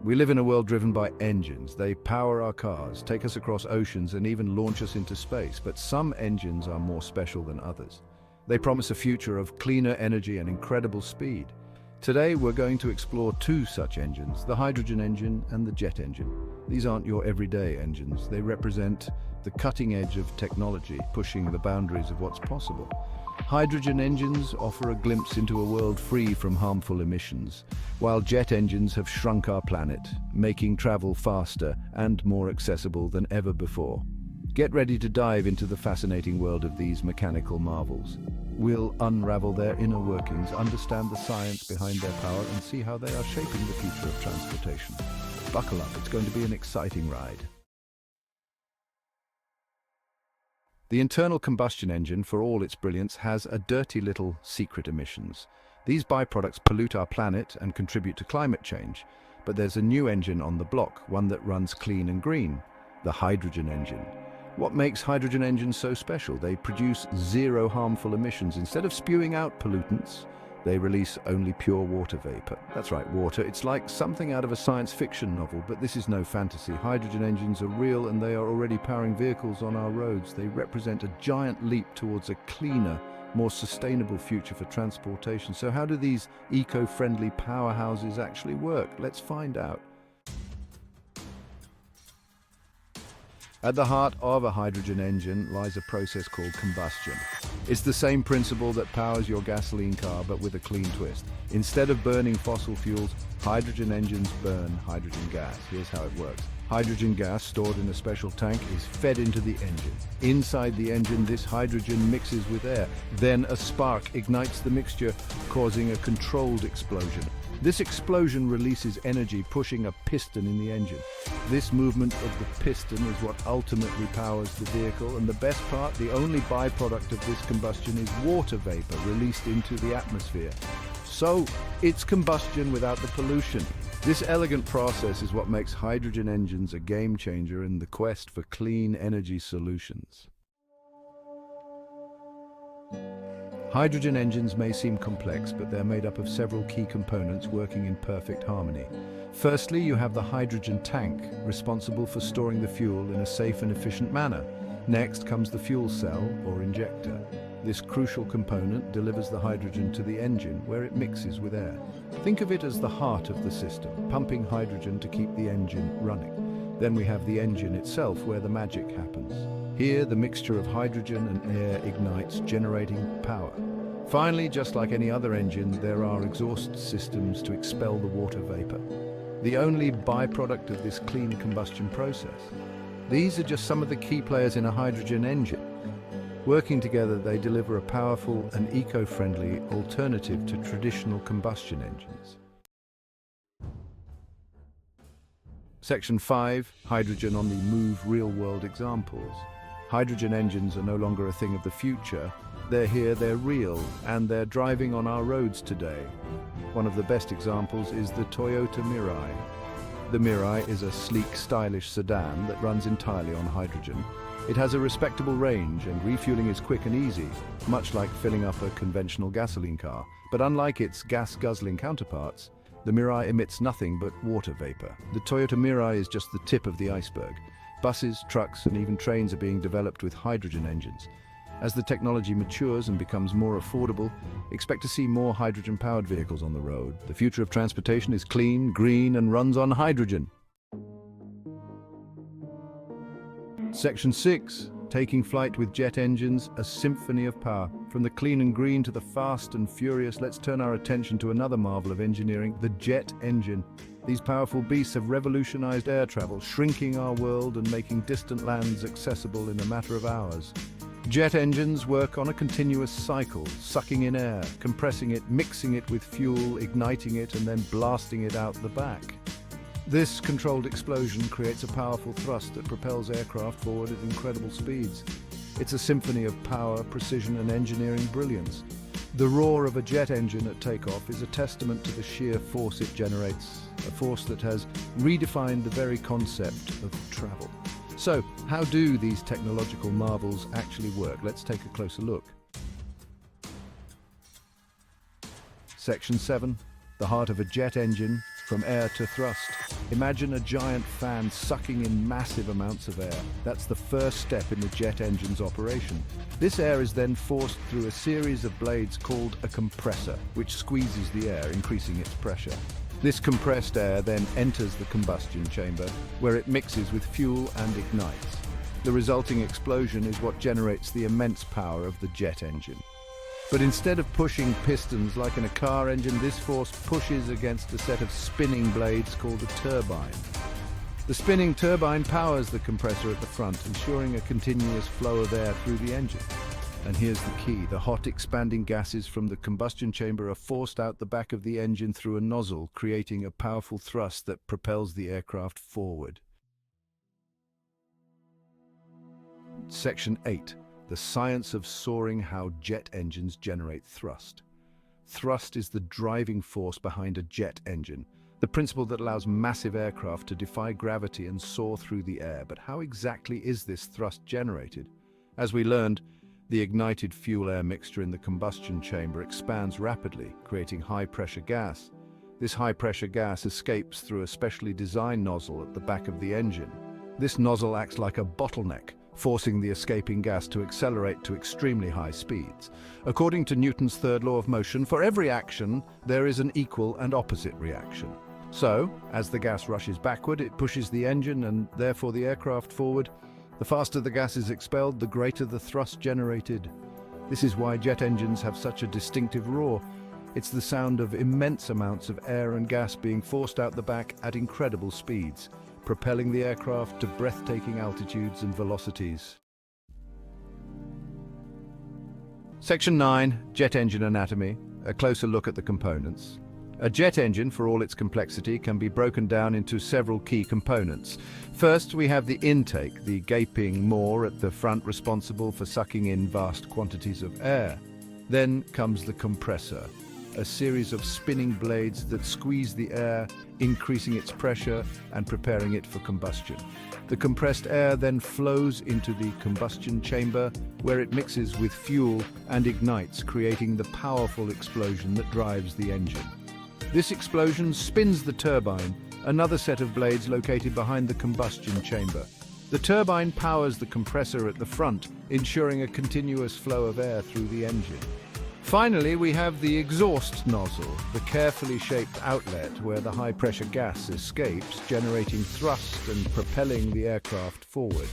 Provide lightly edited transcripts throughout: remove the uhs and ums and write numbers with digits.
We live in a world driven by engines. They power our cars, take us across oceans, and even launch us into space. But some engines are more special than others. They promise a future of cleaner energy and incredible speed. Today, we're going to explore two such engines, the hydrogen engine and the jet engine. These aren't your everyday engines. They represent the cutting edge of technology, pushing the boundaries of what's possible. Hydrogen engines offer a glimpse into a world free from harmful emissions, while jet engines have shrunk our planet, making travel faster and more accessible than ever before. Get ready to dive into the fascinating world of these mechanical marvels. We'll unravel their inner workings, understand the science behind their power, and see how they are shaping the future of transportation. Buckle up, it's going to be an exciting ride. The internal combustion engine, for all its brilliance, has a dirty little secret emissions. These byproducts pollute our planet and contribute to climate change. But there's a new engine on the block, one that runs clean and green, the hydrogen engine. What makes hydrogen engines so special? They produce zero harmful emissions. Instead of spewing out pollutants, they release only pure water vapor. That's right, water. It's like something out of a science fiction novel, but this is no fantasy. Hydrogen engines are real, and they are already powering vehicles on our roads. They represent a giant leap towards a cleaner, more sustainable future for transportation. So how do these eco-friendly powerhouses actually work? Let's find out. At the heart of a hydrogen engine lies a process called combustion. It's the same principle that powers your gasoline car, but with a clean twist. Instead of burning fossil fuels, hydrogen engines burn hydrogen gas. Here's how it works. Hydrogen gas, stored in a special tank, is fed into the engine. Inside the engine, this hydrogen mixes with air. Then a spark ignites the mixture, causing a controlled explosion. This explosion releases energy, pushing a piston in the engine. This movement of the piston is what ultimately powers the vehicle, and the best part, the only byproduct of this combustion is water vapor released into the atmosphere. So, it's combustion without the pollution. This elegant process is what makes hydrogen engines a game changer in the quest for clean energy solutions. Hydrogen engines may seem complex, but they're made up of several key components working in perfect harmony. Firstly, you have the hydrogen tank, responsible for storing the fuel in a safe and efficient manner. Next comes the fuel cell, or injector. This crucial component delivers the hydrogen to the engine, where it mixes with air. Think of it as the heart of the system, pumping hydrogen to keep the engine running. Then we have the engine itself, where the magic happens. Here, the mixture of hydrogen and air ignites, generating power. Finally, just like any other engine, there are exhaust systems to expel the water vapor, the only byproduct of this clean combustion process. These are just some of the key players in a hydrogen engine. Working together, they deliver a powerful and eco-friendly alternative to traditional combustion engines. Section 5, Hydrogen on the Move, real-world examples. Hydrogen engines are no longer a thing of the future. They're here, they're real, and they're driving on our roads today. One of the best examples is the Toyota Mirai. The Mirai is a sleek, stylish sedan that runs entirely on hydrogen. It has a respectable range, and refueling is quick and easy, much like filling up a conventional gasoline car. But unlike its gas-guzzling counterparts, the Mirai emits nothing but water vapor. The Toyota Mirai is just the tip of the iceberg. Buses, trucks, and even trains are being developed with hydrogen engines. As the technology matures and becomes more affordable, expect to see more hydrogen-powered vehicles on the road. The future of transportation is clean, green, and runs on hydrogen. Section 6. Taking flight with jet engines, a symphony of power. From the clean and green to the fast and furious, let's turn our attention to another marvel of engineering, the jet engine. These powerful beasts have revolutionized air travel, shrinking our world and making distant lands accessible in a matter of hours. Jet engines work on a continuous cycle, sucking in air, compressing it, mixing it with fuel, igniting it, and then blasting it out the back. This controlled explosion creates a powerful thrust that propels aircraft forward at incredible speeds. It's a symphony of power, precision, and engineering brilliance. The roar of a jet engine at takeoff is a testament to the sheer force it generates, a force that has redefined the very concept of travel. So, how do these technological marvels actually work? Let's take a closer look. Section 7. The heart of a jet engine, from air to thrust. Imagine a giant fan sucking in massive amounts of air. That's the first step in the jet engine's operation. This air is then forced through a series of blades called a compressor, which squeezes the air, increasing its pressure. This compressed air then enters the combustion chamber, where it mixes with fuel and ignites. The resulting explosion is what generates the immense power of the jet engine. But instead of pushing pistons like in a car engine, this force pushes against a set of spinning blades called a turbine. The spinning turbine powers the compressor at the front, ensuring a continuous flow of air through the engine. And here's the key: the hot expanding gases from the combustion chamber are forced out the back of the engine through a nozzle, creating a powerful thrust that propels the aircraft forward. Section 8. The science of soaring: how jet engines generate thrust. Thrust is the driving force behind a jet engine, the principle that allows massive aircraft to defy gravity and soar through the air. But how exactly is this thrust generated? As we learned, the ignited fuel-air mixture in the combustion chamber expands rapidly, creating high-pressure gas. This high-pressure gas escapes through a specially designed nozzle at the back of the engine. This nozzle acts like a bottleneck, forcing the escaping gas to accelerate to extremely high speeds. According to Newton's third law of motion, for every action, there is an equal and opposite reaction. So, as the gas rushes backward, it pushes the engine and therefore the aircraft forward. The faster the gas is expelled, the greater the thrust generated. This is why jet engines have such a distinctive roar. It's the sound of immense amounts of air and gas being forced out the back at incredible speeds, propelling the aircraft to breathtaking altitudes and velocities. Section 9. Jet engine anatomy. A closer look at the components. A jet engine, for all its complexity, can be broken down into several key components. First, we have the intake, the gaping maw at the front responsible for sucking in vast quantities of air. Then comes the compressor, a series of spinning blades that squeeze the air, increasing its pressure and preparing it for combustion. The compressed air then flows into the combustion chamber, where it mixes with fuel and ignites, creating the powerful explosion that drives the engine. This explosion spins the turbine, another set of blades located behind the combustion chamber. The turbine powers the compressor at the front, ensuring a continuous flow of air through the engine. Finally, we have the exhaust nozzle, the carefully shaped outlet where the high-pressure gas escapes, generating thrust and propelling the aircraft forward.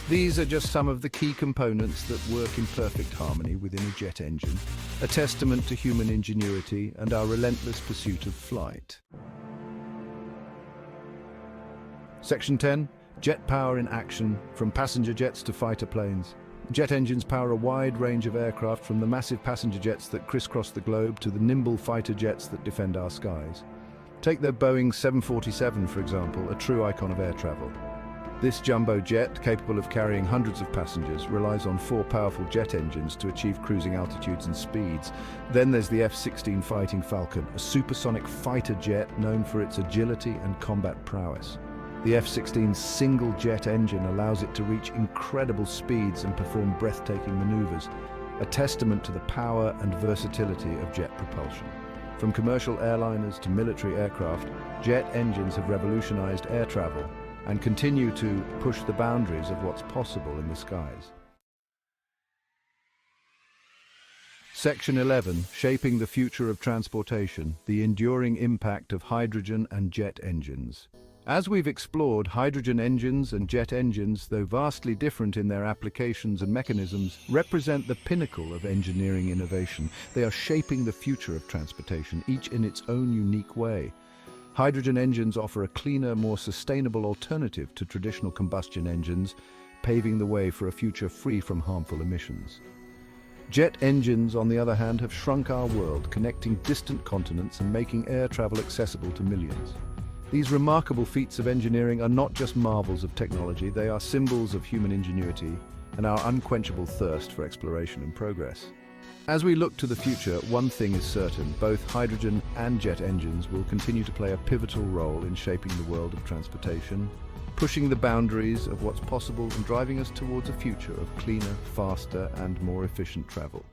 These are just some of the key components that work in perfect harmony within a jet engine, a testament to human ingenuity and our relentless pursuit of flight. Section 10. Jet power in action, from passenger jets to fighter planes. Jet engines power a wide range of aircraft, from the massive passenger jets that crisscross the globe to the nimble fighter jets that defend our skies. Take the Boeing 747, for example, a true icon of air travel. This jumbo jet, capable of carrying hundreds of passengers, relies on 4 powerful jet engines to achieve cruising altitudes and speeds. Then there's the F-16 Fighting Falcon, a supersonic fighter jet known for its agility and combat prowess. The F-16's single jet engine allows it to reach incredible speeds and perform breathtaking maneuvers, a testament to the power and versatility of jet propulsion. From commercial airliners to military aircraft, jet engines have revolutionized air travel and continue to push the boundaries of what's possible in the skies. Section 11. Shaping the future of transportation, the enduring impact of hydrogen and jet engines. As we've explored, hydrogen engines and jet engines, though vastly different in their applications and mechanisms, represent the pinnacle of engineering innovation. They are shaping the future of transportation, each in its own unique way. Hydrogen engines offer a cleaner, more sustainable alternative to traditional combustion engines, paving the way for a future free from harmful emissions. Jet engines, on the other hand, have shrunk our world, connecting distant continents and making air travel accessible to millions. These remarkable feats of engineering are not just marvels of technology, they are symbols of human ingenuity and our unquenchable thirst for exploration and progress. As we look to the future, one thing is certain: both hydrogen and jet engines will continue to play a pivotal role in shaping the world of transportation, pushing the boundaries of what's possible and driving us towards a future of cleaner, faster, and more efficient travel.